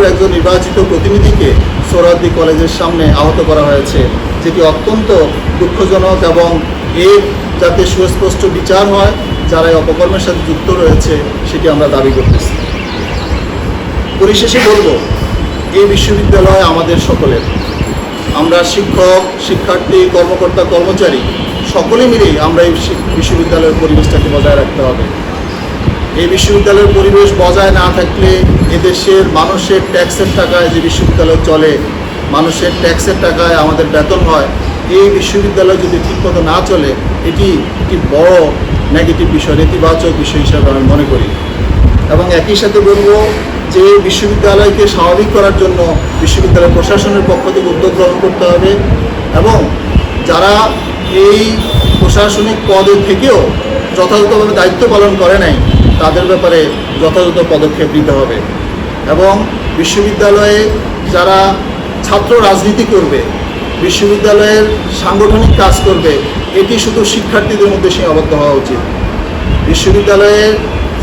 বিএনপির একজন নির্বাচিত প্রতিনিধিকে সোহরাওয়ার্দী কলেজের সামনে আহত করা হয়েছে, যেটি অত্যন্ত দুঃখজনক এবং এর যাতে সুস্পষ্ট বিচার হয়, যারা এই অপকর্মের সাথে যুক্ত রয়েছে সেটি আমরা দাবি করতেছি। পরিশেষে বলব, এই বিশ্ববিদ্যালয় আমাদের সকলের। আমরা শিক্ষক, শিক্ষার্থী, কর্মকর্তা, কর্মচারী সকলে মিলেই আমরা এই বিশ্ববিদ্যালয়ের পরিবেশটাকে বজায় রাখতে হবে। এই বিশ্ববিদ্যালয়ের পরিবেশ বজায় না থাকলে এদেশের মানুষের ট্যাক্সের টাকায় যে বিশ্ববিদ্যালয় চলে, মানুষের ট্যাক্সের টাকায় আমাদের বেতন হয়, এই বিশ্ববিদ্যালয় যদি ঠিকমতো না চলে, এটি একটি বড় নেগেটিভ বিষয়, নেতিবাচক বিষয় হিসাবে আমি মনে করি। এবং একই সাথে বলবো যে বিশ্ববিদ্যালয়কে স্বাভাবিক করার জন্য বিশ্ববিদ্যালয় প্রশাসনের পক্ষ থেকে উদ্যোগ গ্রহণ করতে হবে এবং যারা এই প্রশাসনিক পদে থেকেও যথাযথভাবে দায়িত্ব পালন করে নাই তাদের ব্যাপারে যথাযথ পদক্ষেপ নিতে হবে। এবং বিশ্ববিদ্যালয়ে যারা ছাত্র রাজনীতি করবে, বিশ্ববিদ্যালয়ের সাংগঠনিক কাজ করবে, এটি শুধু শিক্ষার্থীদের মধ্যে সীমাবদ্ধ হওয়া উচিত। বিশ্ববিদ্যালয়ের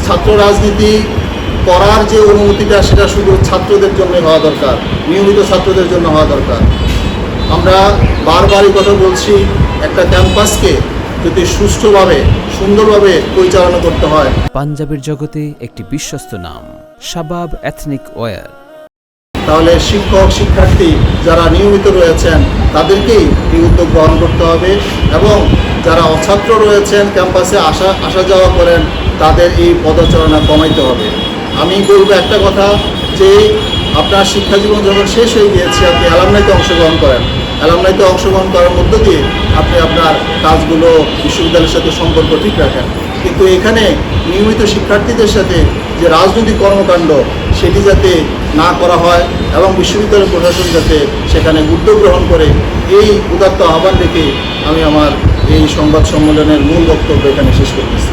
ছাত্র রাজনীতি করার যে অনুমতিটা, সেটা শুধু ছাত্রদের জন্য হওয়া দরকার, নিয়মিত ছাত্রদের জন্য হওয়া দরকার। আমরা বারবারই কথা বলছি, একটা ক্যাম্পাসকে যদি সুষ্ঠুভাবে, সুন্দরভাবে পরিচালনা করতে হয়। পাঞ্জাবের জগতে একটি বিশ্বস্ত নাম, শাবাব এথনিক ওয়্যার। তাহলে শিক্ষক, শিক্ষার্থী যারা নিয়মিত রয়েছেন তাদেরকেই এই উদ্যোগ গ্রহণ করতে হবে এবং যারা অছাত্র রয়েছেন, ক্যাম্পাসে আসা যাওয়া করেন, তাদের এই পদচারণা কমাইতে হবে। আমি বলবো একটা কথা, যে আপনার শিক্ষাজীবন যখন শেষ হয়ে গিয়েছে, আপনি অ্যালামনাইতে অংশগ্রহণ করেন। অ্যালামনাইতে অংশগ্রহণ করার মধ্য দিয়ে আপনি আপনার কাজগুলো বিশ্ববিদ্যালয়ের সাথে সম্পর্ক ঠিক রাখেন। কিন্তু এখানে নিয়মিত শিক্ষার্থীদের সাথে যে রাজনৈতিক কর্মকাণ্ড, সেটি যাতে না করা হয় এবং বিশ্ববিদ্যালয় প্রশাসন যাতে সেখানে উদ্যোগ গ্রহণ করে, এই উদাত্ত আহ্বান রেখে আমি আমার এই সংবাদ সম্মেলনের মূল বক্তব্য এখানে শেষ করতেছি।